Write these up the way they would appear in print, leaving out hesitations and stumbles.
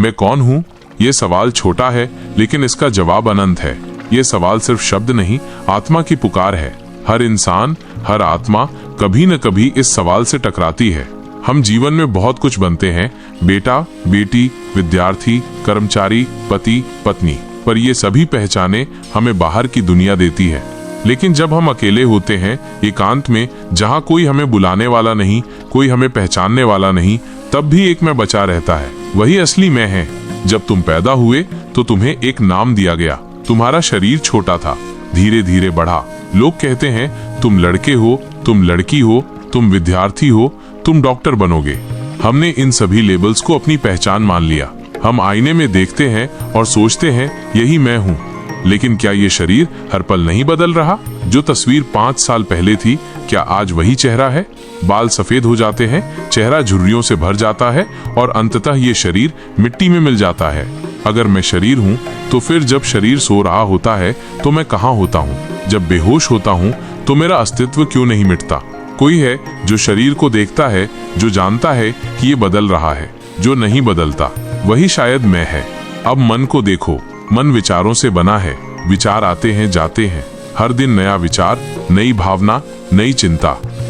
मैं कौन हूँ? ये सवाल छोटा है, लेकिन इसका जवाब अनंत है। ये सवाल सिर्फ शब्द नहीं, आत्मा की पुकार है। हर इंसान, हर आत्मा कभी न कभी इस सवाल से टकराती है। हम जीवन में बहुत कुछ बनते हैं, बेटा, बेटी, विद्यार्थी, कर्मचारी, पति, पत्नी, पर ये सभी पहचाने हमें बाहर की दुनिया देती है। लेकिन जब हम अकेले होते हैं, एकांत में, जहाँ कोई हमें बुलाने वाला नहीं, कोई हमें पहचानने वाला नहीं, तब भी एक मैं बचा रहता है। वही असली मैं है। जब तुम पैदा हुए तो तुम्हें एक नाम दिया गया। तुम्हारा शरीर छोटा था, धीरे धीरे बढ़ा। लोग कहते हैं तुम लड़के हो, तुम लड़की हो, तुम विद्यार्थी हो, तुम डॉक्टर बनोगे। हमने इन सभी लेबल्स को अपनी पहचान मान लिया। हम आईने में देखते हैं और सोचते हैं यही मैं हूँ। लेकिन क्या ये शरीर हर पल नहीं बदल रहा? जो तस्वीर 5 साल पहले थी, क्या आज वही चेहरा है? बाल सफेद हो जाते हैं, चेहरा झुर्रियों से भर जाता है और अंततः ये शरीर मिट्टी में मिल जाता है। अगर मैं शरीर हूँ, तो फिर जब शरीर सो रहा होता है तो मैं कहाँ होता हूँ? जब बेहोश होता हूँ तो मेरा अस्तित्व क्यों नहीं मिटता? कोई है जो शरीर को देखता है, जो जानता है कि ये बदल रहा है, जो नहीं बदलता, वही शायद मैं है। अब मन को देखो, मन विचारों से बना है। विचार आते हैं, जाते हैं। हर दिन नया विचार, नई भावना, नई चिंता।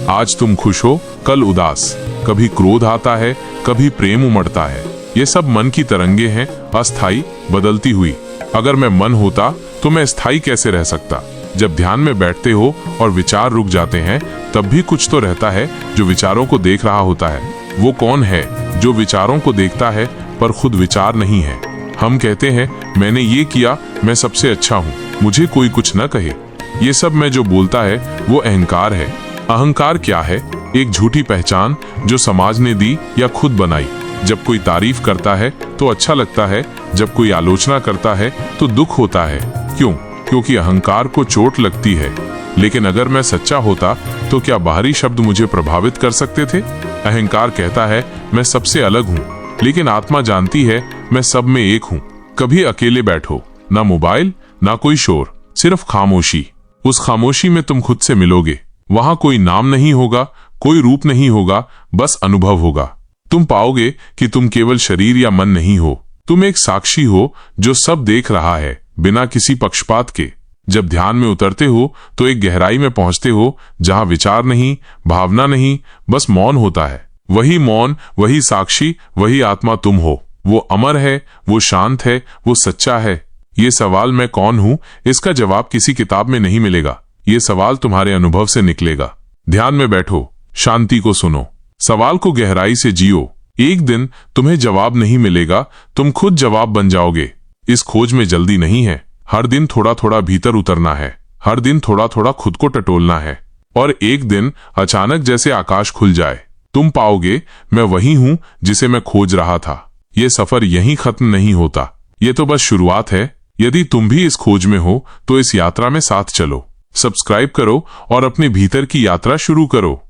आज तुम खुश हो, कल उदास। कभी क्रोध आता है, कभी प्रेम उमड़ता है। ये सब मन की तरंगे हैं, अस्थाई, बदलती हुई। अगर मैं मन होता तो मैं स्थायी कैसे रह सकता? जब ध्यान में बैठते हो और विचार रुक जाते हैं, तब भी कुछ तो रहता है जो विचारों को देख रहा होता है। वो कौन है जो विचारों को देखता है पर खुद विचार नहीं है? हम कहते हैं मैंने ये किया, मैं सबसे अच्छा हूँ, मुझे कोई कुछ न कहे। ये सब मैं जो बोलता है वो अहंकार है। अहंकार क्या है? एक झूठी पहचान जो समाज ने दी या खुद बनाई। जब कोई तारीफ करता है तो अच्छा लगता है, जब कोई आलोचना करता है तो दुख होता है। क्यों? क्योंकि अहंकार को चोट लगती है। लेकिन अगर मैं सच्चा होता तो क्या बाहरी शब्द मुझे प्रभावित कर सकते थे? अहंकार कहता है मैं सबसे अलग हूँ, लेकिन आत्मा जानती है मैं सब में एक हूँ। कभी अकेले बैठो, ना मोबाइल, ना कोई शोर, सिर्फ खामोशी। उस खामोशी में तुम खुद से मिलोगे। वहां कोई नाम नहीं होगा, कोई रूप नहीं होगा, बस अनुभव होगा। तुम पाओगे कि तुम केवल शरीर या मन नहीं हो, तुम एक साक्षी हो जो सब देख रहा है, बिना किसी पक्षपात के। जब ध्यान में उतरते हो तो एक गहराई में पहुंचते हो जहां विचार नहीं, भावना नहीं, बस मौन होता है। वही मौन, वही साक्षी, वही आत्मा तुम हो। वो अमर है, वो शांत है, वो सच्चा है। ये सवाल मैं कौन हूं, इसका जवाब किसी किताब में नहीं मिलेगा। ये सवाल तुम्हारे अनुभव से निकलेगा। ध्यान में बैठो, शांति को सुनो, सवाल को गहराई से जियो। एक दिन तुम्हें जवाब नहीं मिलेगा, तुम खुद जवाब बन जाओगे। इस खोज में जल्दी नहीं है। हर दिन थोड़ा थोड़ा भीतर उतरना है, हर दिन थोड़ा थोड़ा खुद को टटोलना है। और एक दिन अचानक जैसे आकाश खुल जाए, तुम पाओगे मैं वही हूं जिसे मैं खोज रहा था। ये सफर यहीं खत्म नहीं होता, ये तो बस शुरुआत है। यदि तुम भी इस खोज में हो तो इस यात्रा में साथ चलो। सब्सक्राइब करो और अपने भीतर की यात्रा शुरू करो।